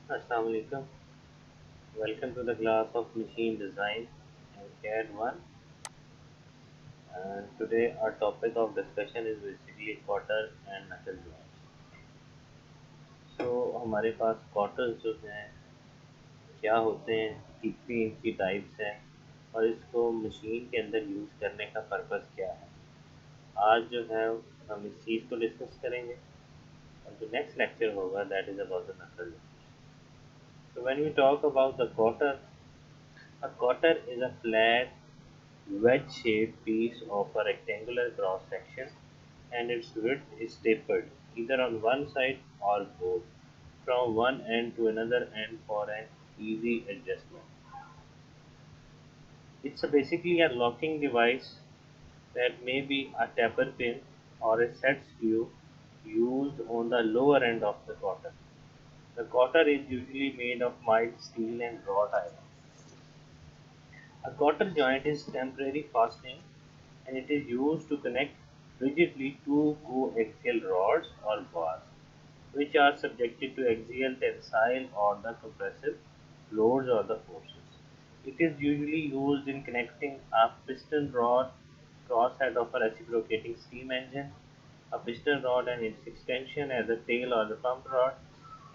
Assalamu alaikum. Welcome to the class of machine design and CAD 1. And today our topic of discussion is basically quarter and knuckle joints. So हमारे पास quarters जो हैं क्या होते हैं, कितनी इनकी types हैं और इसको मशीन के अंदर यूज़ करने का पर्पस क्या है। आज जो है हम इस चीज़ को डिस्कस करेंगे और जो नेक्स्ट लेक्चर होगा that is about the knuckle joint. So when we talk about the quarter, a quarter is a flat wedge-shaped piece of a rectangular cross-section and its width is tapered either on one side or both from one end to another end for an easy adjustment. It's basically a locking device that may be a taper pin or a set screw used on the lower end of the quarter. The quarter is usually made of mild steel and wrought iron. A quarter joint is temporary fastening and it is used to connect rigidly two coaxial rods or bars, which are subjected to axial, tensile, or the compressive loads or the forces. It is usually used in connecting a piston rod crosshead of a reciprocating steam engine, a piston rod and its extension as the tail or the pump rod,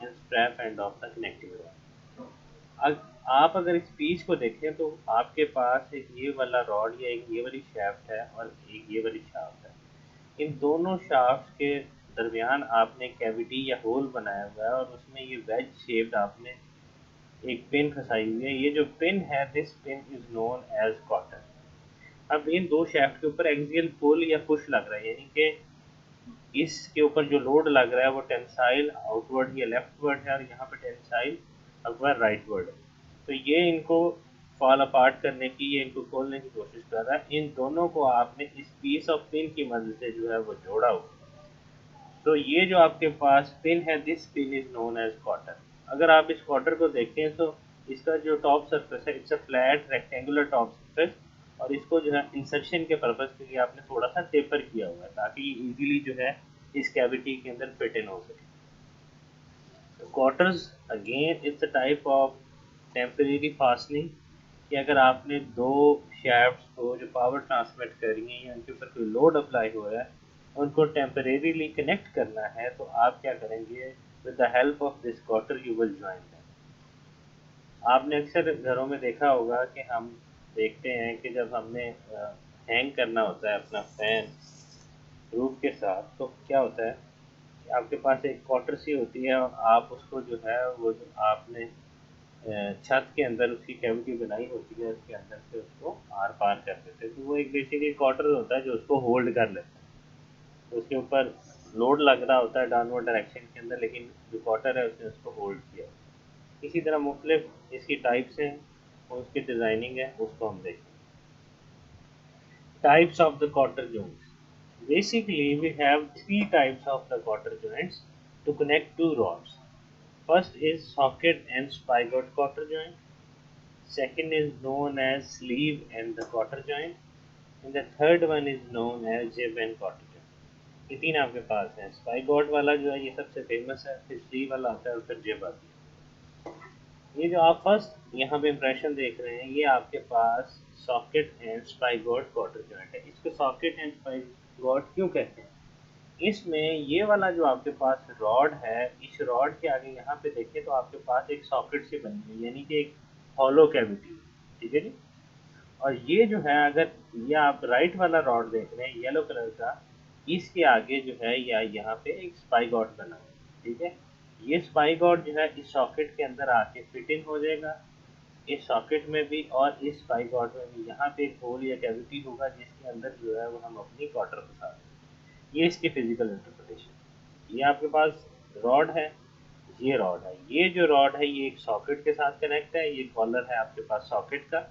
and strap end of the connecting rod. आप अगर इस piece को देखें तो आपके पास एक ये वाला रॉड या एक ये वाली शाफ्ट है और एक ये वाली शाफ्ट है। इन दोनों शाफ्ट के दरमियान आपने कैविटी या होल बनाया हुआ है और उसमें ये वेज शेप्ड आपने एक पिन फंसाई हुई है। ये जो पिन है this pin is known as cotter. अब इन दो शाफ्ट के ऊपर एक्सियल पुल या पुश लग रहा है, यानी कि इसके ऊपर जो लोड लग रहा है वो टेंसाइल आउटवर्ड या लेफ्टवर्ड है और यहाँ पे टेंसाइल अपवर्ड राइटवर्ड है। तो ये इनको फॉल अपार्ट करने की, ये इनको खोलने की कोशिश कर रहा है। इन दोनों को आपने इस पीस ऑफ पिन की मदद से जो है वो जोड़ा हुआ। तो ये जो आपके पास पिन है this pin is known as cotter. अगर आप इस क्वार्टर को देखें तो इसका जो टॉप सरफेस है it's a flat rectangular top surface और इसको जो है इंसर्शन के पर्पज के लिए आपने थोड़ा सा टेपर किया हुआ है ताकि ये इजीली जो है इस कैविटी के अंदर फिट इन हो सके। Quarters again it's a type of temporary fastening कि अगर आपने दो शैफ्ट्स को जो पावर ट्रांसमिट कर रही हैं या उनके ऊपर कोई लोड अप्लाई हो रहा है उनको टेम्परेरीली कनेक्ट करना है तो आप क्या करेंगे, with the help of this quarter you will join them. आपने अक्सर घरों में देखा होगा कि हम देखते हैं कि जब हमने हैंग करना होता है अपना फैन रूफ के साथ तो क्या होता है कि आपके पास एक क्वार्टर सी होती है और आप उसको जो है वो जो आपने छत के अंदर उसकी कैविटी बनाई होती है उसके अंदर से उसको आर पार कर देते हैं। तो वो एक बेसिकली क्वार्टर होता है जो उसको होल्ड कर लेता है। तो उसके ऊपर लोड लग रहा होता है डाउनवर्ड डायरेक्शन के अंदर, लेकिन जो क्वार्टर है उसने उसको होल्ड किया। इसी तरह मुख्तलिफ इसकी टाइप्स हैं और उसकी डिज़ाइनिंग है उसको हम देखें। Types of the quarter joints. Basically, we have three types of the quarter joints to connect two rods. First is socket and spigot quarter joint. Second is known as sleeve and the quarter joint. And the third one is known as jib and quarter joint. ये तीन आपके पास हैं। स्पाइगॉट वाला जो है ये सबसे famous है, फिर स्लीव वाला आता है और फिर जिब आती है। ये जो आप फर्स्ट यहाँ पे इम्प्रेशन देख रहे हैं ये आपके पास सॉकेट एंड स्पाइगॉट क्वार्टर जॉइंट है। इसको सॉकेट एंड स्पाइगॉट क्यों कहते हैं? इसमें ये वाला जो आपके पास रॉड है, इस रॉड के आगे यहाँ पे देखिए तो आपके पास एक सॉकेट सी बनी है, यानी कि एक हॉलो कैविटी। ठीक है जी। और ये जो है अगर ये आप राइट वाला रॉड देख रहे हैं येलो कलर का, इसके आगे जो है या यहाँ पे एक स्पाइगॉट बना है। ठीक है, ये स्पाइगॉट जो है इस सॉकेट के अंदर आके फिट इन हो जाएगा, इस सॉकेट में भी और इस स्पाइगॉट में भी। यहाँ पे एक होल या कैविटी होगा जिसके अंदर जो है वो हम अपनी क्वार्टर फंसा देंगे। ये इसकी फिजिकल इंटरप्रिटेशन। ये आपके पास रॉड है, ये रॉड है, ये जो रॉड है ये एक सॉकेट के साथ कनेक्ट है, ये कॉलर है आपके पास सॉकेट का।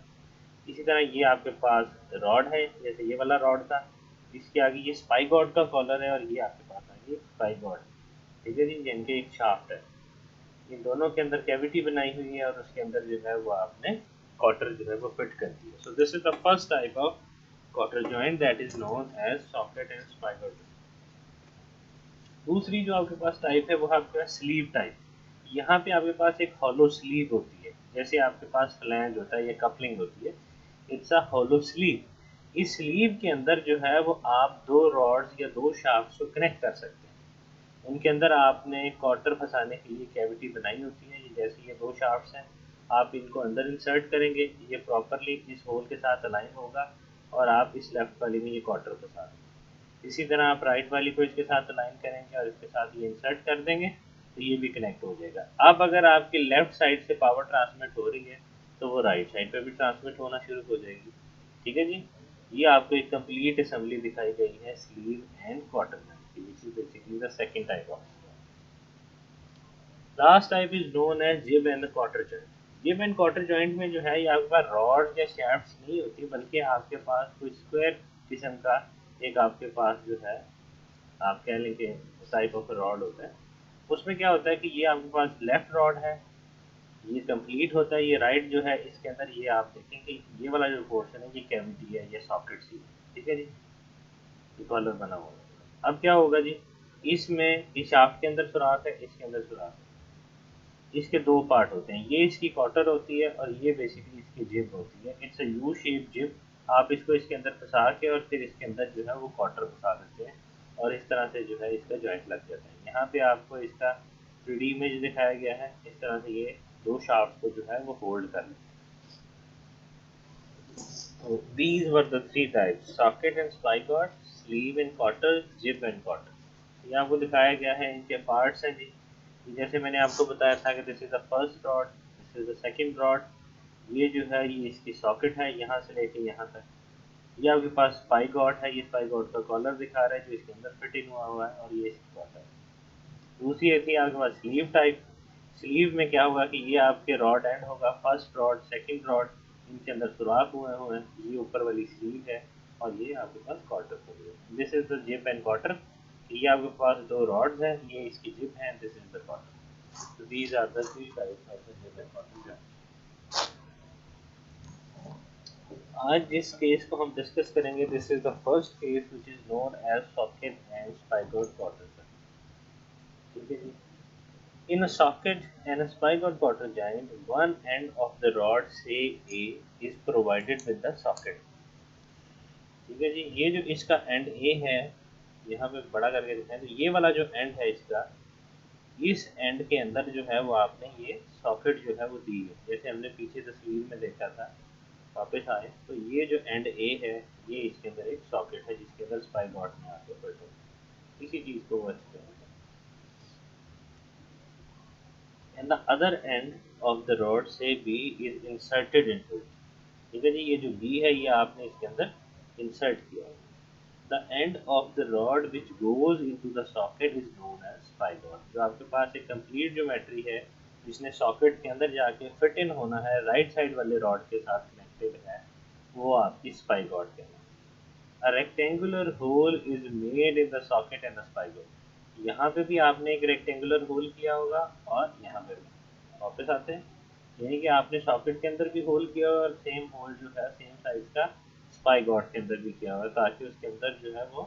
इसी तरह ये आपके पास रॉड है, जैसे ये वाला रॉड था, इसके आगे ये स्पाइगॉट का कॉलर है और ये आपके पास आगे स्पाइगॉट। ठीक है जी, जिनके एक शाफ्ट है। इन दोनों के अंदर कैविटी बनाई हुई है और उसके अंदर जो है वो आपने क्वार्टर जो है वो फिट कर दिया। So this is the first type of cotter joint that is known as socket and spigot. दूसरी जो आपके पास टाइप है वो आपके पास स्लीव टाइप। यहाँ पे आपके पास एक हॉलो स्लीव होती है, जैसे आपके पास फ्लैंज होता है या कपलिंग होती है, इट्स अ हॉलो स्लीव। इस स्लीव के अंदर जो है वो आप दो रॉड्स या दो शाफ्ट्स को कनेक्ट कर सकते हैं। उनके अंदर आपने क्वार्टर फंसाने के लिए कैविटी बनाई होती है। ये जैसे ये दो शाफ्ट्स हैं, आप इनको अंदर इंसर्ट करेंगे, ये प्रॉपरली इस होल के साथ अलाइन होगा और आप इस लेफ्ट वाली में ये क्वार्टर फंसा देंगे। इसी तरह आप राइट वाली को इसके साथ अलाइन करेंगे और इसके साथ ये इंसर्ट कर देंगे, तो ये भी कनेक्ट हो जाएगा। अब अगर आपकी लेफ्ट साइड से पावर ट्रांसमिट हो रही है तो वो राइट साइड पे भी ट्रांसमिट होना शुरू हो जाएगी। ठीक है जी। ये आपको एक कंप्लीट असेंबली दिखाई गई है स्लीव एंड क्वार्टर की, which is basically the second type of. Last type is known as gib and the cotter joint. Gib and cotter joint में जो है ये आपके पास रॉड या शैफ्ट नहीं होती, बल्कि आपके पास कोई स्क्वायर किस्म का एक आपके पास जो है, आप कह लें कि टाइप ऑफ रॉड होता है। उसमें क्या होता है कि ये आपके पास लेफ्ट रॉड है, ये कंप्लीट होता है, ये राइट जो है इसके अंदर ये आप देखेंगे ये वाला जो पोर्शन है ये कैविटी है, ये सॉकेट सी है। ठीक है जी, ये कॉलर बना हुआ है। अब क्या होगा जी, इसमें इस शाफ्ट के अंदर सुराख है, इसके अंदर सुराख है। इसके दो पार्ट होते हैं, ये इसकी कॉटर होती है और ये बेसिकली इसकी जिब होती है। इट्स अ यू शेप जिब। आप इसको इसके अंदर फंसा के और फिर इसके अंदर जो है वो कॉटर फंसा देते हैं और इस तरह से जो है इसका जॉइंट लग जाता है। यहाँ पे आपको इसका 3D इमेज दिखाया गया है, इस तरह से ये दो शाफ्ट को जो है वो होल्ड कर लेते हैं। So these were the three types: socket and spigot, sleeve and quarter, jib and quarter. ये आपको दिखाया गया है, इनके पार्ट्स हैं जी। जैसे मैंने आपको बताया था कि this is the first rod, this is the second rod. ये जो है ये इसकी सॉकेट है, यहाँ से लेके यहाँ तक। ये आपके पास स्पाइगॉट है, ये स्पाइगॉट का कॉलर दिखा रहा है जो इसके अंदर फिटिंग हुआ है, और ये इसकी कॉलर है। दूसरी ऐसी आपके पास स्लीव टाइप। स्लीव में क्या होगा कि ये आपके रॉड एंड होगा, फर्स्ट रॉड सेकंड रॉड, इनके अंदर सुराख हुए हुए हैं, ये ऊपर वाली स्लीव है और ये आपके पास क्वार्टर हो गया। This is the gib and quarter. ये आपके पास दो रॉड्स हैं, ये इसकी जिप है, दिस इज द क्वार्टर। तो these are the three types of the gib and cotter. आज जिस केस को हम डिस्कस करेंगे, this is the first case which is known as socket and spigot cotter. ठीक है जी। In a socket and a spigot quarter joint, one end of the rod, say A, is provided with the socket. ठीक है जी। ये जो इसका and ए है, यहाँ पे बड़ा करके दिखाएं तो ये वाला जो एंड है इसका, इस एंड के अंदर जो है वो आपने ये सॉकेट जो है वो दी है, जैसे हमने पीछे तस्वीर में देखा था। वापस आए तो ये जो एंड ए है, ये इसके अंदर एक सॉकेट है जिसके अंदर स्पाइगॉट में आके फिट हो, इसी चीज़ को वो एक्सप्लेन करते हैं। And the other end of the rod, say B, is inserted into it. ठीक है जी, ये जो B है ये आपने इसके अंदर इंसर्ट किया है। The end of the rod which goes into the socket is known as spigot. जो आपके पास एक कंप्लीट ज्योमेट्री है जिसने सॉकेट के अंदर जाके फिट इन होना है, राइट साइड वाले रॉड के साथ कनेक्टेड है, वो आपकी स्पाइगॉट कहलाती है। A rectangular hole is made in the socket and the spigot. यहाँ पे भी आपने एक रेक्टेंगुलर होल किया होगा और यहाँ पे भी। वापस आते हैं, यानी कि आपने सॉकेट के अंदर भी होल किया और सेम होल जो है सेम साइज का स्पाइगॉट के अंदर भी किया हुआ है, ताकि उसके अंदर जो है वो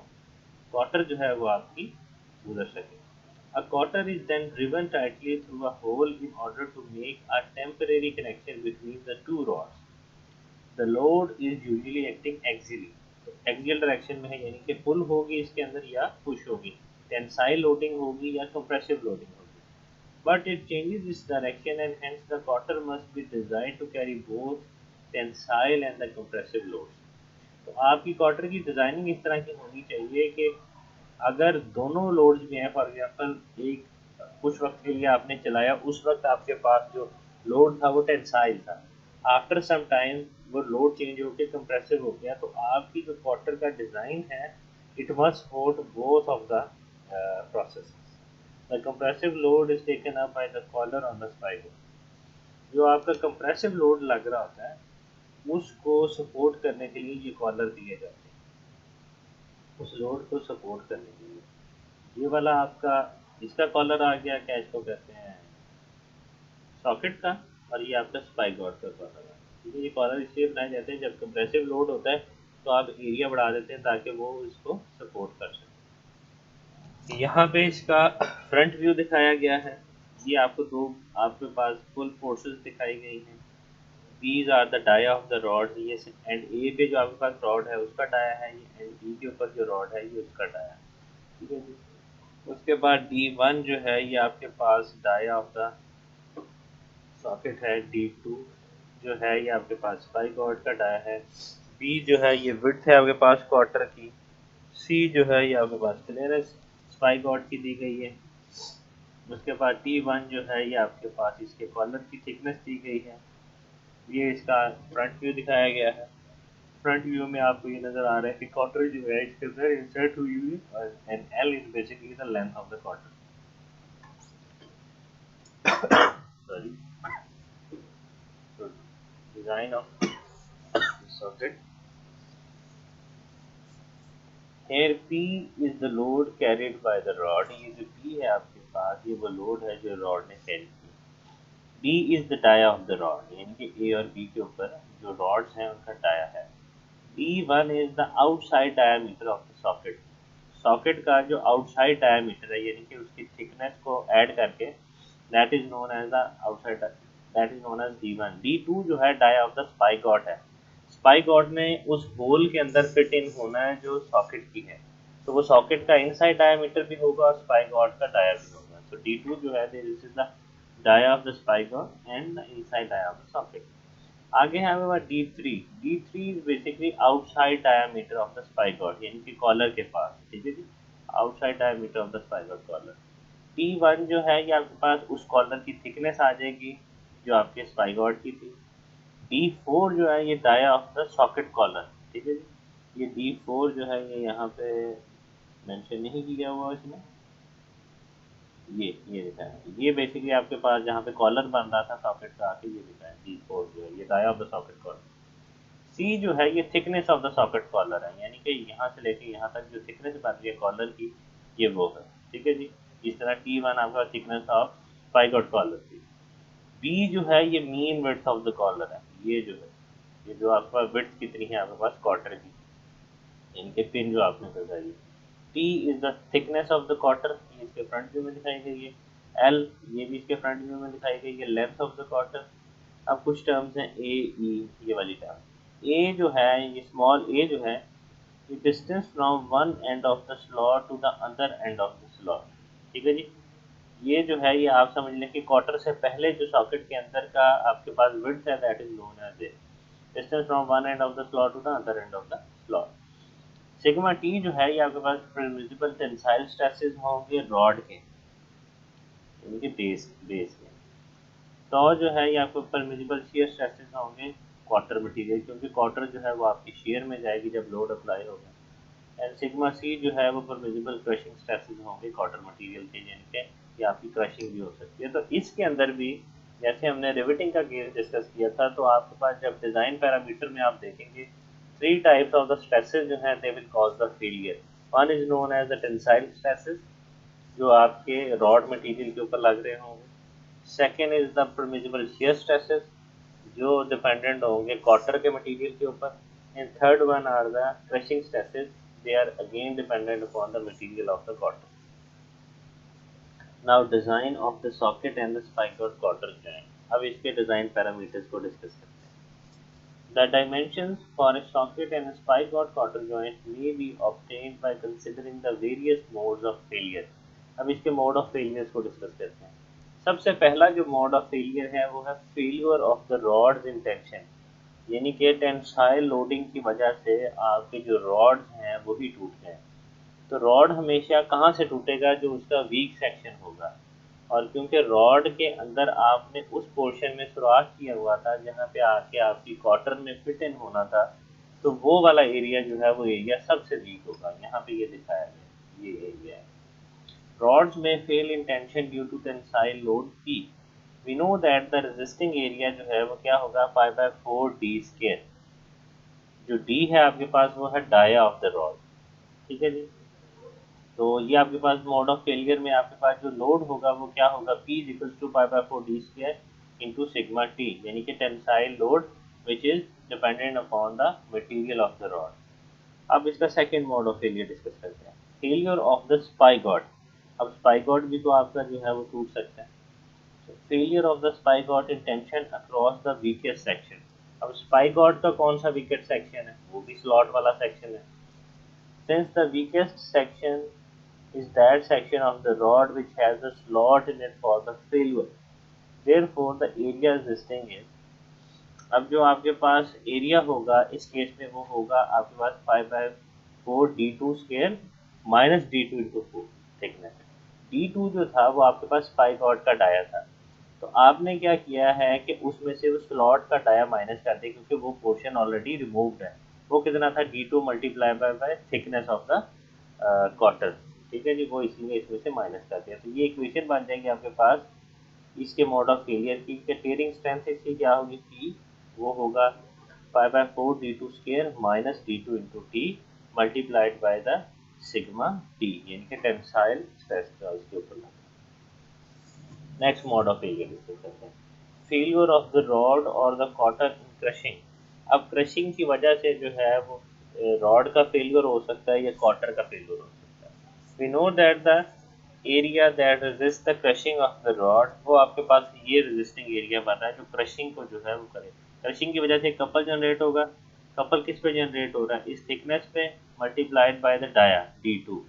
क्वार्टर जो है वो आपकी गुजर सके। A quarter is then driven tightly through a hole in order to make a temporary connection between the two rods. The load is usually acting axially. Axial direction में है, यानी कि पुल होगी इसके अंदर या पुश होगी, टेंसाइल लोडिंग होगी या कंप्रेसिव लोडिंग होगी। But it changes its direction and hence the cotter must be design to carry both tensile and the compressive loads. तो आपकी क्वार्टर की डिजाइनिंग इस तरह की होनी चाहिए कि अगर दोनों लोड्स भी हैं, फॉर एग्जांपल एक कुछ वक्त के लिए आपने चलाया, उस वक्त आपके पास जो लोड था वो टेंसाइल था, आफ्टर सम टाइम वो लोड चेंज होकर कंप्रेसिव हो गया, तो आपकी जो क्वार्टर का डिज़ाइन है it must support both of the process. The compressive load is taken up by the collar on the spike. जो आपका कंप्रेसिव लोड लग रहा होता है उसको सपोर्ट करने के लिए ये कॉलर दिए जाते हैं, उस लोड को सपोर्ट करने के लिए। ये वाला आपका इसका कॉलर आ गया, क्या इसको कहते हैं, सॉकेट का, और ये आपका स्पाइगॉट का कॉलर है। ठीक है, ये कॉलर इसलिए बनाए जाते हैं जब कंप्रेसिव लोड होता है तो आप एरिया बढ़ा देते हैं ताकि वो इसको सपोर्ट कर सके। यहाँ पे इसका फ्रंट व्यू दिखाया गया है। ये आपको दो आपके पास फुल फोर्सेस दिखाई गई हैं। These are the dia of the rod, ये एंड ए पे जो आपके पास रॉड है उसका डाया है, ये एंड बी के ऊपर जो रॉड है ये उसका डाया है। ठीक है जी। उसके बाद D1 जो है ये आपके पास डाया ऑफ द सॉकेट है। D2 जो है ये आपके पास स्पाई कॉर्ड का डाया है। बी जो है ये विड्थ है आपके पास क्वार्टर की। सी जो है ये आपके पास क्लियरेंस स्पाई कॉर्ड की दी गई है। उसके बाद T1 जो है ये आपके पास इसके कॉलर की थिकनेस दी गई है। ये इसका फ्रंट व्यू दिखाया गया है। फ्रंट व्यू में आपको ये नजर आ रहा है कि क्वार्टर जो है इसके अंदर इंसर्ट हुई हुई है and L is basically the length of the cotter. Sorry. तो design of socket. Here P is the load carried by the rod। ये जो P है आपके पास ये वो लोड है जो रॉड ने कैरी की। D is the dia of the rod, यानी कि A और B के ऊपर जो रॉड्स हैं उनका डाया है। D1 is the outside diameter of the socket। Socket का जो आउटसाइड डायमीटर है यानी कि उसकी थिकनेस को ऐड करके that is known as the outside, that is known as D1। D2 जो है dia of the spigot है। स्पाई गॉड ने उस होल के अंदर फिट इन होना है जो सॉकेट की है, तो वो सॉकेट का इनसाइड डायमीटर भी होगा और स्पाई गॉड का डाया भी होगा। तो D2 जो है this is the dia of the spigot and the inside dia of the socket. आगे है हमारे पास D3। D3 is basically outside diameter of the spigot यानी कि कॉलर के पास। ठीक है जी, outside diameter of the spigot collar. T1 जो है ये आपके पास उस कॉलर की थिकनेस आ जाएगी जो आपके स्पाई कॉर्ड की थी। D4 जो है ये dia of the socket collar. ठीक है जी, ये D4 जो है ये यहाँ पे मेंशन नहीं किया हुआ इसमें, ये लिखा है। ये बेसिकली आपके पास जहाँ पे कॉलर बन रहा था सॉकेट का आके ये लिखा है D4 जो है ये dia of the socket collar. C जो है ये thickness of the socket collar है, यानी कि यहाँ से लेके यहाँ तक जो थिकनेस बन रही है कॉलर की ये वो है। ठीक है जी, इस तरह T1 आपका थिकनेस ऑफ स्पाइगॉट कॉलर थी। बी जो है ये mean width of the collar है। ये जो है ये जो आपका विड्थ कितनी है आपके पास क्वार्टर की, इनके पिन जो आपने बताई। T is the thickness of the quarter, ये इसके फ्रंट व्यू में दिखाई गई है। एल ये भी इसके फ्रंट व्यू में दिखाई गई है, लेंथ ऑफ द क्वार्टर। अब कुछ टर्म्स हैं ए ई, ये वाली टर्म। ए जो है ये स्मॉल ए जो है ये distance from one end of the slot to the other end of the slot. ठीक है जी, ये जो है ये आप समझ लें कि क्वार्टर से पहले जो सॉकेट के अंदर का आपके पास विड्थ है that is known as A distance from one end of the slot to the other end of the slot. Sigma T जो है ये आपके पास प्रिमिजिबल टेंसाइल स्ट्रेसेस होंगे रॉड के, यानी कि बेस के। तो जो है ये आपको परमिजिबल शियर स्ट्रेसेस होंगे क्वार्टर मटेरियल, क्योंकि क्वार्टर जो है वो आपकी शियर में जाएगी जब लोड अप्लाई होगा। एंड सिग्मा सी जो है वो परमिजिबल क्रशिंग स्ट्रेसेस होंगे क्वार्टर मटेरियल के, यानी कि ये आपकी क्रशिंग भी हो सकती है। तो इसके अंदर भी जैसे हमने रिवेटिंग का केस डिस्कस किया था, तो आपके पास जब डिज़ाइन पैरामीटर में आप देखेंगे three types of the stresses जो हैं they will cause the failure. One is known as the tensile stresses जो आपके रॉड मटेरियल के ऊपर लग रहे होंगे। Second is the permissible shear stresses जो डिपेंडेंट होंगे क्वार्टर के मटेरियल के ऊपर। And third one are the crushing stresses, they are again dependent upon the material of the cotter. Now design of the socket and the spike quarter joint. अब इसके design parameters को discuss करते हैं। The dimensions for a socket and a spike-rod quarter joint may be obtained by considering the various modes of failure। अब इसके mode of failure को discuss करते हैं। सबसे पहला जो मोड ऑफ फेलियर है वो है failure of the rods in tension, यानी कि टेंसाइल लोडिंग की वजह से आपके जो रॉड्स हैं वो ही टूट गए। तो रॉड हमेशा कहाँ से टूटेगा, जो उसका वीक सेक्शन होगा। और क्योंकि रॉड के अंदर आपने उस पोर्शन में सुराख किया हुआ था जहाँ पे आके आपकी कॉटर में फिट इन होना था, तो वो वाला एरिया जो है वो एरिया सबसे वीक होगा। यहाँ पे ये दिखाया गया ये एरिया है। Rods may fail in tension due to tensile load P। We know that the resisting area जो है वो क्या होगा, 5/4 d²। जो d है आपके पास वो है डाया ऑफ द रॉड। ठीक है जी, तो ये आपके पास मोड ऑफ फेलियर में आपके पास जो लोड होगा वो क्या होगा, P is equal to 5/4 d² into sigma T, यानी कि tensile load which is dependent upon the material of the rod. अब इसका second mode of failure discuss करते हैं, फेलियर ऑफ द स्पाइगॉट। अब स्पाइगॉट भी तो आपका जो है वो टूट सकता है। Failure of the spigot in tension across the weakest section. अब स्पाइगॉट का कौन सा वीकेस्ट सेक्शन है, वो भी स्लॉट वाला सेक्शन है। Since the weakest section is that section of the rod which has a slot in it for the failure. Therefore, the area resisting it, अब जो आपके पास एरिया होगा इस केस में वो होगा आपके पास 5/4 d2 square minus d2 into 4 thickness. d2 जो था वो आपके पास पाई गॉड का डाया था, तो आपने क्या किया है कि उसमें से उस स्लॉट का डाया माइनस कर दिया क्योंकि वो पोर्शन ऑलरेडी रिमूव्ड है। वो कितना था, d2 multiply by thickness of the quarter. ठीक है जी, वो इसलिए इसमें से माइनस कर दिया। तो ये इक्वेशन बन जाएगी आपके पास इसके मोड ऑफ फेलियर की। टेयरिंग स्ट्रेंथ इसकी क्या होगी, टी, वो होगा 5/4 d2 square minus d2 into T multiplied by the sigma T, यानी कि टेंसाइल स्ट्रेस का उसके ऊपर। Next mode of failure discuss करते हैं, फेलियर ऑफ द रॉड और द कॉटर इन क्रशिंग। अब क्रशिंग की वजह से जो है वो रॉड का फेलियर हो सकता है या कॉटर का फेलियर हो सकता है। We know that the area that resist the crushing of the rod, वो आपके पास ये रेजिस्टिंग एरिया बन रहा है जो क्रशिंग को जो है वो करे। क्रशिंग की वजह से कपल जनरेट होगा। कपल किस पे जनरेट हो रहा है, इस थिकनेस पे multiplied by the dia d2।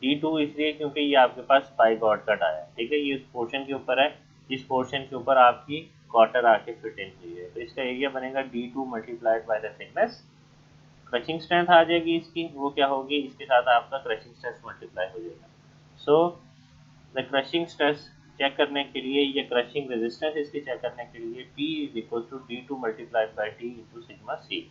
d2 इसलिए क्योंकि ये आपके पास पाई गॉड का डाया है, ठीक है, ये उस पोर्शन के ऊपर है जिस पोर्शन के ऊपर आपकी क्वार्टर आके फिट इन हुई है। तो इसका एरिया बनेगा d2 multiplied by the thickness. Crushing strength आ जाएगी इसकी, वो क्या होगी, इसके साथ आपका क्रशिंग स्ट्रेस मल्टीप्लाई हो जाएगा। So the crushing stress check करने के लिए या क्रशिंग रेजिस्टेंस इसकी चेक करने के लिए P is equal to d2 multiplied by T into sigma C.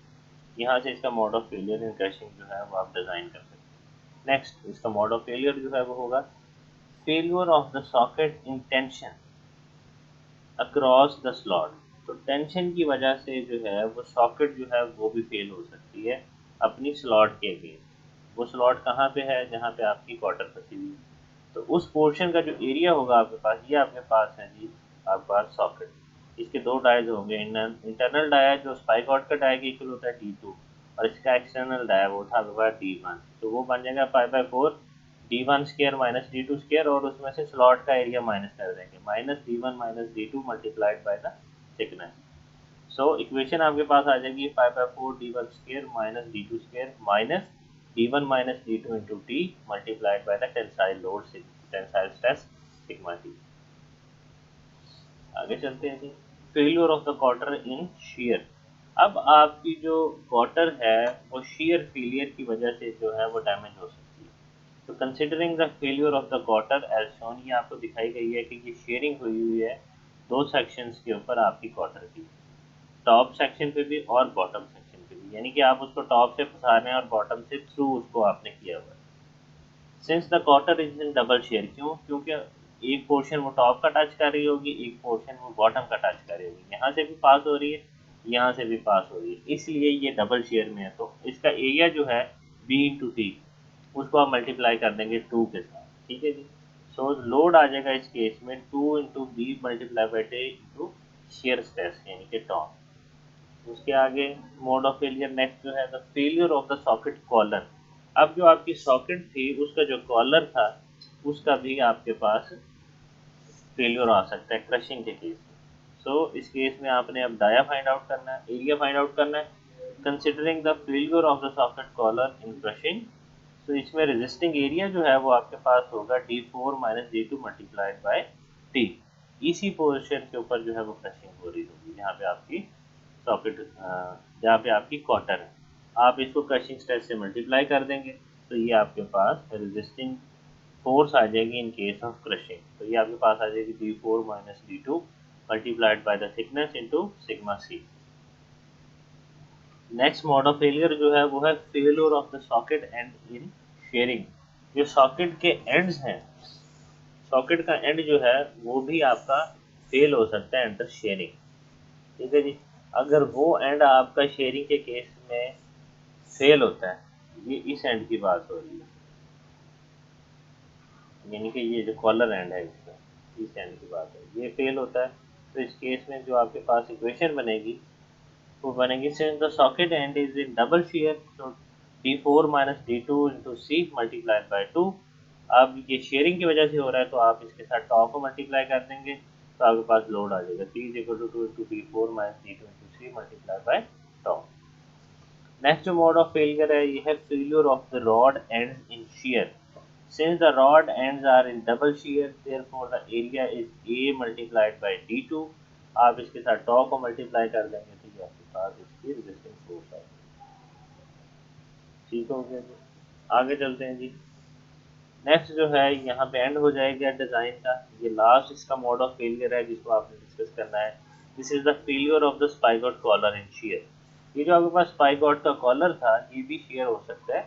यहाँ से इसका mode of failure in crushing जो है वो आप डिजाइन कर सकते हैं। नेक्स्ट इसका मोड ऑफ फेलियर जो है वो होगा failure of the socket in tension across the slot. तो टेंशन की वजह से जो है वो सॉकेट जो है वो भी फेल हो सकती है अपनी स्लॉट के अगेंस्ट। वो स्लॉट कहाँ पे है, जहाँ पे आपकी क्वार्टर फंसी हुई है। तो उस पोर्शन का जो एरिया होगा आपके पास, ये आपके पास है जी आपके पास सॉकेट। इसके दो डायज होंगे, इंटरनल डाया जो स्पाइकॉट का डाया के इक्वल होता है d2, और इसका एक्सटर्नल डाया वो था आपके पास d1। तो वो बन जाएगा 5/4 d1 square minus d2 square, और उसमें से स्लॉट का एरिया माइनस कर देंगे, minus d1 minus d2 multiplied by the thickness. So equation आपके पास आ जाएगी 5/4 d1 square minus d2 square minus d1 minus d2 into T multiplied by the tensile load tensile stress sigma T. आगे चलते हैं जी, failure of the cotter in shear. अब आपकी जो क्वार्टर है वो शीयर फेलियर की वजह से जो है वो डैमेज हो सकती है। तो considering the failure of the cotter as shown, ये आपको दिखाई गई है कि ये शेयरिंग हुई हुई है दो सेक्शंस के ऊपर आपकी क्वार्टर की, टॉप सेक्शन पे भी और बॉटम सेक्शन पे भी, यानी कि आप उसको टॉप से फंसा रहे हैं और बॉटम से थ्रू उसको आपने किया हुआ है। Since the cotter is in double share, क्यों, क्योंकि एक पोर्शन वो टॉप का टच कर रही होगी, एक पोर्शन वो बॉटम का टच कर रही होगी, यहाँ से भी पास हो रही है, यहाँ से भी पास हो रही है, इसलिए ये डबल शेयर में है। तो इसका एरिया जो है बी इंटू टी, उसको आप मल्टीप्लाई कर देंगे 2 के साथ, ठीक है जी। सो लोड आ जाएगा इस केस में 2 into B multiply by T into shear stress यानी कि टॉप। उसके आगे मोड ऑफ फेलियर नेक्स्ट जो है the failure of the socket collar. अब जो आपकी सॉकेट थी उसका जो कॉलर था उसका भी आपके पास फेलियर आ सकता है क्रशिंग के केस में। सो इस केस में आपने अब डाया फाइंड आउट करना है, एरिया फाइंड आउट करना है considering the failure of the socket collar in crushing. तो इसमें रेजिस्टिंग एरिया जो है वो आपके पास होगा d4 minus d2 multiplied bye T. इसी पोजिशन के ऊपर जो है वो क्रशिंग हो रही होगी जहाँ पे आपकी सॉकेट जहाँ पे आपकी क्वार्टर है। आप इसको क्रशिंग स्ट्रेस से मल्टीप्लाई कर देंगे तो ये आपके पास रेजिस्टिंग फोर्स आ जाएगी इन केस ऑफ क्रशिंग। तो ये आपके पास आ जाएगी d4 minus d2 multiplied by the thickness into sigma C. Next mode of failure जो है वो है failure of the socket end in shearing. जो सॉकेट के एंड्स हैं, सॉकेट का एंड जो है वो भी आपका फेल हो सकता है अंडर शेयरिंग, ठीक है जी। अगर वो एंड आपका शेयरिंग के केस में फेल होता है, ये इस एंड की बात हो रही है, यानी कि ये जो कॉलर एंड है इसका, इस एंड की बात है, ये फेल होता है। तो इस केस में जो आपके पास इक्वेशन बनेगी वो बनेगी since the socket end is in double shear, तो d4 minus d2 into C multiplied by 2। अब ये शेयरिंग की वजह से हो रहा है तो आप इसके साथ टॉप को मल्टीप्लाई कर देंगे, तो आपके पास लोड आ जाएगा P is equal to 2 into D4 minus D2 into 3 multiply by tau. Next जो मोड ऑफ फेलियर है ये है failure of the rod ends in shear. Since the rod ends are in double shear, therefore the area is A multiplied by D2। आप इसके साथ टॉ को multiply कर देंगे तो ये आपके पास इसकी रेजिस्टेंस फोर्स आएगी। ठीक हो गया जी। आगे चलते हैं जी। नेक्स्ट जो है यहाँ पे एंड हो जाएगा डिज़ाइन का। ये लास्ट इसका मोड ऑफ फेलियर है जिसको आपने डिस्कस करना है। This is the failure of the spigot collar in shear. ये जो आपके पास स्पाइगॉट का कॉलर था ये भी शेयर हो सकता है।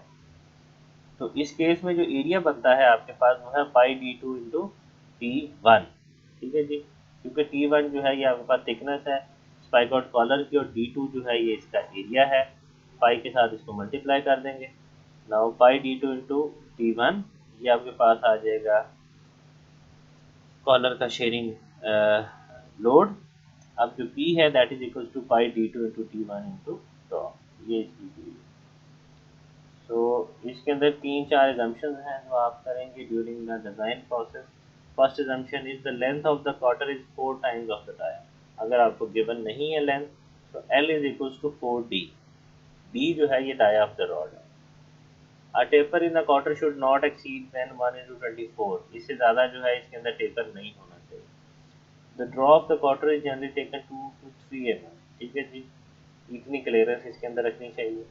तो इस केस में जो एरिया बनता है आपके पास वो है पाई D2 इंटू T1। ठीक है जी, क्योंकि T1 जो है ये आपके पास थिकनेस है स्पाइगॉट कॉलर की और D2 जो है ये इसका एरिया है। पाई के साथ इसको मल्टीप्लाई कर देंगे। नाउ पाई D2 इंटू T1 ये आपके पास आ जाएगा कॉलर का शेयरिंग लोड। अब जो P है that is equal to pi D2 into T1 into tau. ये इसकी तो इसके अंदर 3-4 एजम्पशन हैं जो आप करेंगे during the design process. First assumption is the length of the cotter is 4 times of the dia. अगर आपको गिवन नहीं है लेंथ तो L is equals to 4D। D जो है ये डाया ऑफ द रॉड है। A taper in the cotter should not exceed than 1/24। इससे ज़्यादा जो है इसके अंदर टेपर नहीं होना चाहिए। The draw of the cotter is generally taken 2 to 3 mm। ठीक है जी, इतनी क्लियरेंस इसके अंदर रखनी चाहिए।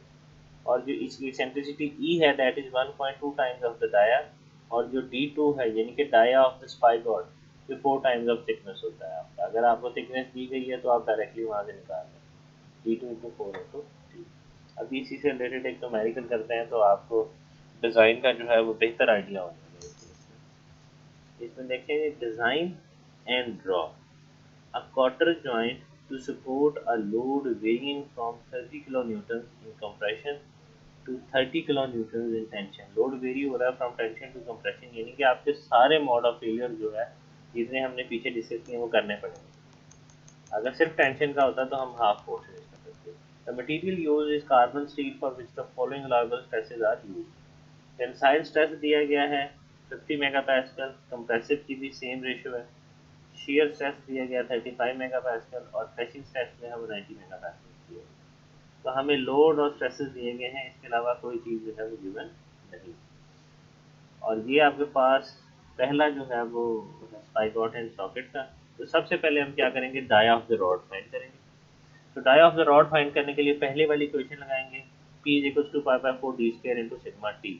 और जो इसकी एक्सेंट्रिसिटी ई है that is 1.2 times of the dia. और जो D2 है यानी कि डाया ऑफ द स्पाइगॉट ये 4 टाइम्स ऑफ थिकनेस होता है आपका। अगर आपको थिकनेस दी गई है तो आप डायरेक्टली वहाँ से निकाल लें D2 इंटू 4 इंटू 3। अभी इसी से रिलेटेड एक न्यूमेरिकल करते हैं तो आपको डिज़ाइन का जो है वो बेहतर आइडिया हो जाएगा। इसमें देखेंगे design and draw a quarter joint to support a load varying from 30 kilonewtons in compression to 30 kilonewtons in tension। Load very हो रहा है फ्रॉम टेंशन टू कंप्रेशन यानी कि आपके सारे मोड ऑफ फेलियर जो है जितने हमने पीछे डिस्कस किए वो करने पड़ेंगे। अगर सिर्फ टेंशन का होता तो हम हाफ फोर्स यूज कर सकते। The material use is carbon steel for which the following allowable stresses are use. Tensile stress दिया गया है 50 मेगापास्कल। कंप्रेसिव की भी सेम रेशियो है। shear स्ट्रेस दिया गया 35 मेगापास्कल और क्रशिंग स्ट्रेस में हम 90 मेगापास्कल दिए। तो हमें लोड और स्ट्रेसेस दिए गए हैं, इसके अलावा कोई चीज़ जो है वो गिवन नहीं। और ये आपके पास पहला जो है वो स्पाइगॉट एंड सॉकेट का। तो सबसे पहले हम क्या करेंगे dia of the rod find करेंगे। तो dia of the rod find करने के लिए पहले वाली इक्वेशन लगाएंगे P is equal to pi by 4 D square into sigma t.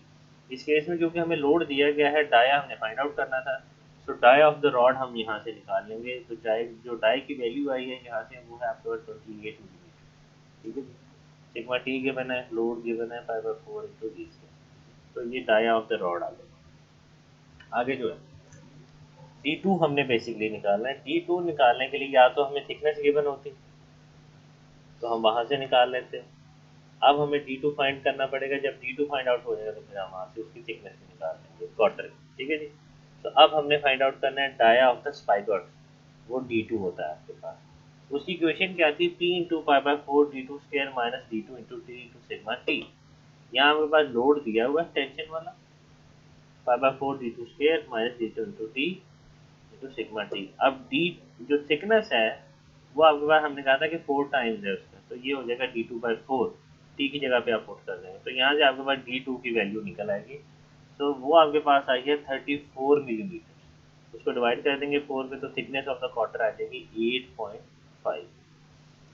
इस केस में क्योंकि हमें लोड दिया गया है डाया हमने फाइंड आउट करना था तो डाई ऑफ द रॉड हम यहाँ से निकाल लेंगे। तो डाई की वैल्यू आई है यहाँ से वो है आपके पास 28 मिलीमीटर। ठीक है, सिग्मा टी गिवन है, लोड गिवन है 5/4 इंटू डी से। तो ये डाया ऑफ द रॉड आ गया। आगे जो है D2 हमने बेसिकली निकालना है। D2 निकालने के लिए या तो हमें थिकनेस गिवन होती तो हम वहाँ से निकाल लेते। अब हमें D2 फाइंड करना पड़ेगा। जब D2 फाइंड आउट हो जाएगा तो फिर हम वहाँ से उसकी थिकनेस भी निकाल लेंगे क्वार्टर की। ठीक है जी। तो अब हमने फाइंड आउट करना है डाया ऑफ द स्पाइगॉट, वो D2 होता है आपके पास। उसकी इक्वेशन क्या थी P into pi by 4 D2 square minus D2 into T into sigma T. यहाँ हमारे पास लोड दिया हुआ है टेंशन वाला पाई by 4 D2 square minus D2 into T into sigma t. अब D जो थिकनेस है वो आपके पास हमने कहा था कि 4 टाइम्स है उसका, तो ये हो जाएगा D2/4। टी की जगह पे आप पुट कर देंगे तो यहाँ से आपके पास D2 की वैल्यू निकल आएगी। तो वो आपके पास आई है 34 मिलीमीटर। उसको डिवाइड कर देंगे 4 पे तो थिकनेस ऑफ द क्वार्टर आ जाएगी 8.5।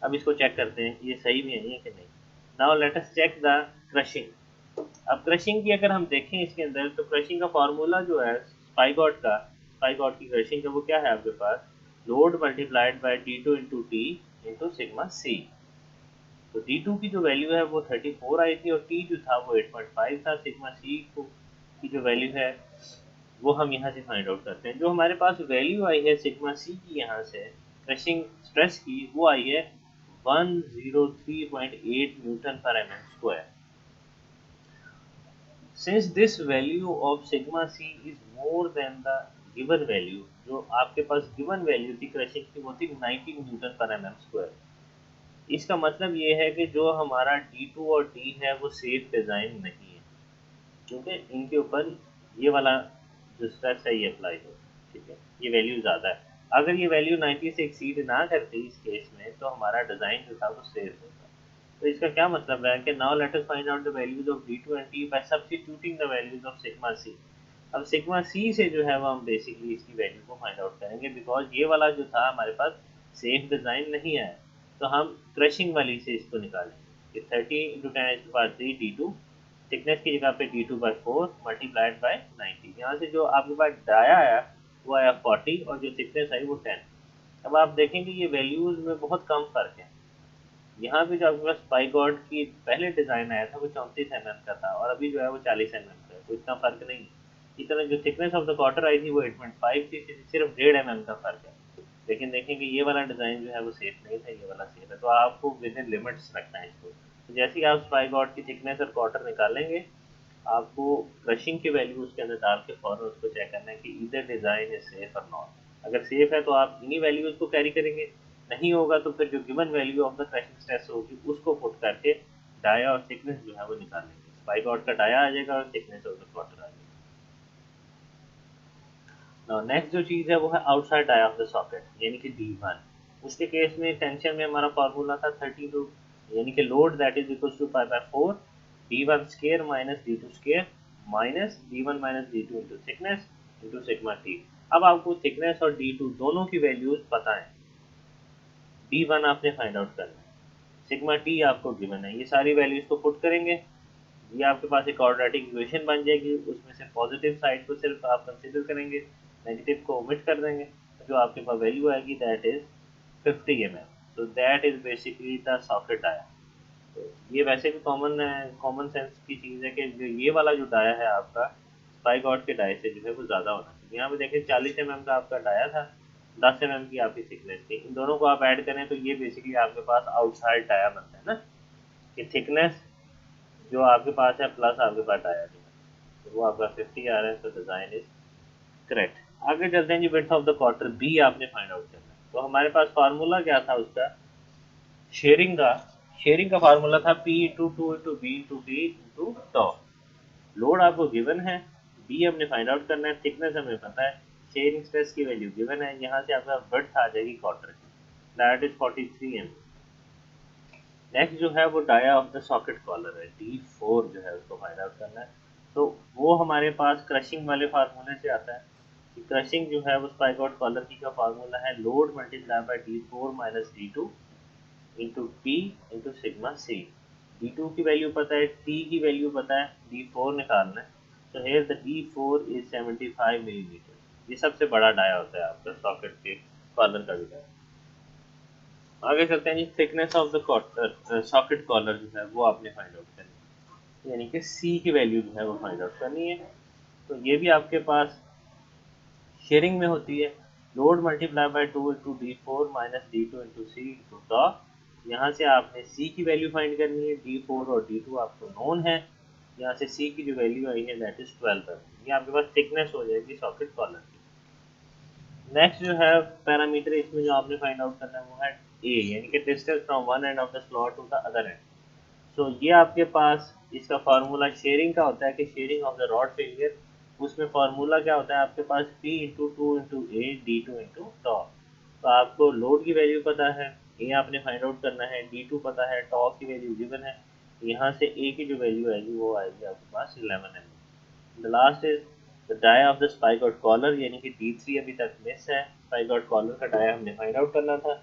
अब इसको चेक करते हैं कि ये सही में है कि नहीं। Now let us check the crushing. अब क्रशिंग की अगर हम देखें इसके अंदर तो क्रशिंग का फार्मूला जो है स्पाइगॉट की क्रशिंग का वो क्या है आपके पास load multiplied by D2 into T into sigma C. तो D2 की जो वैल्यू है वो 34 आई थी और T जो था वो 8.5 था। सिग्मा सी की जो वैल्यू है वो हम यहाँ से फाइंड आउट करते हैं। जो हमारे पास वैल्यू आई है सिग्मा सी की यहाँ से क्रशिंग स्ट्रेस की वो आई है 103.8 न्यूटन पर mm square. Since this value of sigma c is more than the given value, जो आपके पास गिवन वैल्यू थी क्रशिंग की वो थी 90 न्यूटन पर mm स्क्वायर। इसका मतलब ये है कि जो हमारा D2 और D है वो सेफ डिज़ाइन नहीं है क्योंकि इनके ऊपर ये वाला जो स्ट्रेस है ये अप्लाई हो। ठीक है, ये वैल्यू ज़्यादा है। अगर ये वैल्यू 90 से एक्सीड ना करती इस केस में तो हमारा डिज़ाइन जो था वो सेफ होता। तो इसका क्या मतलब है कि now let us find out the values of D2 and T bye substituting the values of sigma C। अब सिग्मा सी से जो है वो हम बेसिकली इसकी वैल्यू को फाइंड आउट करेंगे, बिकॉज ये वाला जो था हमारे पास सेफ डिज़ाइन नहीं है। तो हम क्रशिंग वाली से इसको निकालेंगे कि 30 × 10⁻³ D2 थिकनेस की जगह पे D2/4 मल्टीप्लाइड बाय 90। यहाँ से जो आपके पास डाया आया वो आया 40 और जो थिकनेस आई वो 10। अब आप देखेंगे ये वैल्यूज़ में बहुत कम फ़र्क है। यहाँ पे जो आपके पास स्पाइकॉर्ड की पहले डिज़ाइन आया था वो 34 mm का था और अभी जो है वो 40 mm का है, तो इतना फ़र्क नहीं है। इस तरह जो थिकनेस ऑफ द क्वार्टर आई थी वो 8.5 थी, सिर्फ 1.5 mm का फ़र्क है। लेकिन देखेंगे ये वाला डिज़ाइन जो है वो सेफ नहीं था, ये वाला सेफ है। तो आपको विद इन लिमिट्स रखना है इसको। तो जैसे ही आप स्पाइकॉर्ड की थिकनेस और क्वार्टर निकालेंगे, आपको क्रशिंग की वैल्यू उसके अंदर डाल के फ़ौरन उसको चेक करना है कि इधर डिज़ाइन इज सेफ और नॉट। अगर सेफ है तो आप इन्हीं वैल्यूज़ को कैरी करेंगे, नहीं होगा तो फिर जो given value of the crushing stress होगी उसको पुट करके डाया और थिकनेस जो है वो निकालेंगे। स्पाइकॉर्ड का डाया आ जाएगा और थिकनेस ऑफ द क्वार्टर आ जाएगा। नेक्स्ट जो चीज़ है वो है outside dia of the socket यानी कि D1। उसके केस में टेंशन में हमारा फार्मूला था 32, यानी कि load that is equal to pi by 4 D1 square minus D2 square minus D1 minus D2 into thickness into sigma t. अब आपको थिकनेस और D2 दोनों की वैल्यूज पता है, D1 आपने फाइंड आउट करना है, सिग्मा टी आपको गिवन है। ये सारी वैल्यूज को पुट करेंगे, ये आपके पास एक क्वाड्रेटिक इक्वेशन बन जाएगी। उसमें से पॉजिटिव साइड को सिर्फ आप कंसिडर करेंगे, नेगेटिव को ओमिट कर देंगे। तो जो आपके पास वैल्यू आएगी दैट इज 50 mm। तो that is basically the socket dia. तो ये वैसे भी कॉमन सेंस की चीज़ है कि जो ये वाला जो डाया है आपका स्पाइकॉर्ड के डाय से जो है वो ज़्यादा होना चाहिए। यहाँ पे देखिए 40 mm का आपका डाया था, 10 mm की आपकी थिकनेस थी। इन दोनों को आप ऐड करें तो ये बेसिकली आपके पास आउटसाइड डाया बनता है ना, कि थिकनेस जो आपके पास है प्लस आपके पास डाया जो है, तो वो आपका 50 आ रहा है। तो डिज़ाइन इज करेक्ट। आगे चलते हैं जी, width of the cotter B आपने फाइंड आउट करना है। तो हमारे पास फार्मूला क्या था उसका, शेयरिंग का। शेयरिंग का फार्मूला था P into two into B into T into tau. Load आपको गिवन है, बी हमने फाइंड आउट करना है, थिकनेस हमें पता है, शेयरिंग स्ट्रेस की वैल्यू गिवन है। यहाँ से आपका विड्थ आ जाएगी क्वार्टर की, दैट इज 43 mm। नेक्स्ट जो है वो dia of the socket collar है, D4 जो है उसको फाइंड आउट करना है। तो वो हमारे पास क्रशिंग वाले फार्मूले से आता है कि क्रशिंग जो है वो स्पाइकआउट कॉलर की का फार्मूला है load multiply bye D4 minus D2 into P into sigma C। D2 की वैल्यू पता है, T की वैल्यू पता है, D4 निकालना है। तो here the D4 is 75 millimetre. ये सबसे बड़ा डाया होता है आपका सॉकेट के कॉलर का भी डाया। आगे चलते हैं जी, thickness of the cotter socket collar जो है वो आपने फाइंड आउट करनी है, यानी कि सी की वैल्यू जो है वो फाइंड आउट करनी है। तो ये भी आपके पास शेयरिंग में होती है, load multiply by 2 into D4 minus D2 into C into tau. यहाँ से आपने सी की वैल्यू फाइंड करनी है, D4 और D2 आपको नोन है। यहाँ से सी की जो वैल्यू आई है दैट इज 12 है। ये आपके पास थिकनेस हो जाएगी सॉकेट कॉलर की। नेक्स्ट जो है पैरामीटर इसमें जो आपने फाइंड आउट करना है वो है ए, यानी कि distance from one end of the slot to the other end. So ये आपके पास इसका फार्मूला शेयरिंग का होता है कि sharing of the rod failure. उसमें फार्मूला क्या होता है आपके पास, P इंटू टू इंटू ए D2 इंटू टॉ। तो आपको लोड की वैल्यू पता है, ए आपने फाइंड आउट करना है, D2 पता है, टॉ की वैल्यू गिवन है। यहाँ से ए की जो वैल्यू आएगी वो आएगी आपके पास 11 mm। The last is the dia of the spigot collar, यानी कि D3 अभी तक मिस है। स्पाइक आउट कॉलर का डाया हमने फाइंड आउट करना था।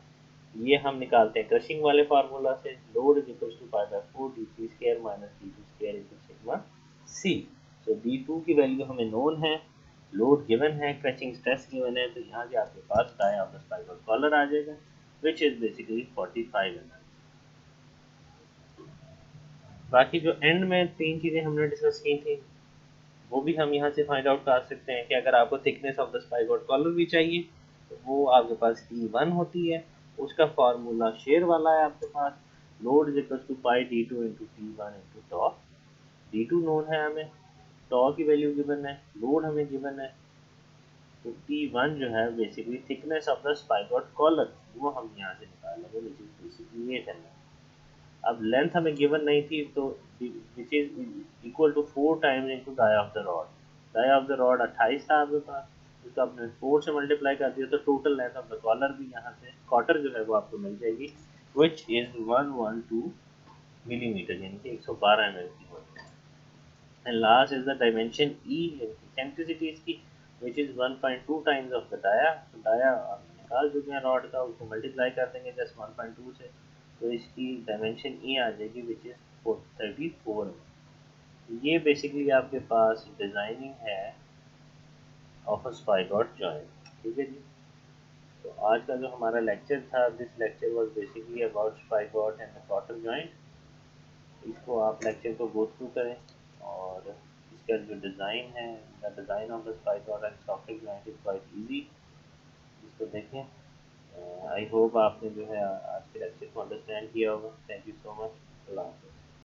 ये हम निकालते हैं क्रशिंग वाले फार्मूला से, load is equal to pi by 4 D3 square minus D2 square into sigma C। तो D2 की वैल्यू हमें नोन है, लोड गिवन है, क्रशिंग स्ट्रेस गिवन है। तो यहाँ से आपके पास dia of the spigot collar आ जाएगा विच इज बेसिकली 45 mm। बाकी जो एंड में तीन चीज़ें हमने डिस्कस की थी वो भी हम यहाँ से फाइंड आउट कर सकते हैं कि अगर आपको thickness of the spigot collar भी चाहिए तो वो आपके पास T1 होती है, उसका फार्मूला शेयर वाला है आपके पास, load is equal to pi D2 into T1 into tau. D2 known है हमें, टॉ की वैल्यू गिवन है, लोड हमें गिवन है। तो T1 जो है basically thickness of the spigot collar, वो हम यहाँ से निकाल लेंगे विच इज बेसिकली ये करना है। अब लेंथ हमें गिवन नहीं थी तो which is equal to 4 times into dia of the rod. Dia of the rod 28 था आपके पास, इसको आपने 4 से मल्टीप्लाई कर दिया तो total length of the collar भी यहाँ से कॉटर जो है वो आपको मिल जाएगी विच इज 112 मिलीमीटर यानी कि 112 एम की होती है। And last is the dimension eccentricity इसकी which is 1.2 times of the dia. तो डाया आप निकाल चुके हैं रॉड का, उसको मल्टीप्लाई कर देंगे जस्ट 1.2 से, तो इसकी डायमेंशन ई आ जाएगी विच इज 34। ये बेसिकली आपके पास डिजाइनिंग है ऑफ अ स्पाइगॉट जॉइंट। ठीक है जी। तो आज का जो हमारा लेक्चर था, this lecture was basically about spigot and the cotter joint. इसको आप लेक्चर को गो थ्रू करें और इसका जो डिज़ाइन है, the design of the spigot and socket joint is quite easy, इसको देखें। आई होप आपने जो है आज के लेक्चर को अंडरस्टैंड किया होगा। Thank you so much. अल्लाह हाफ़िज़।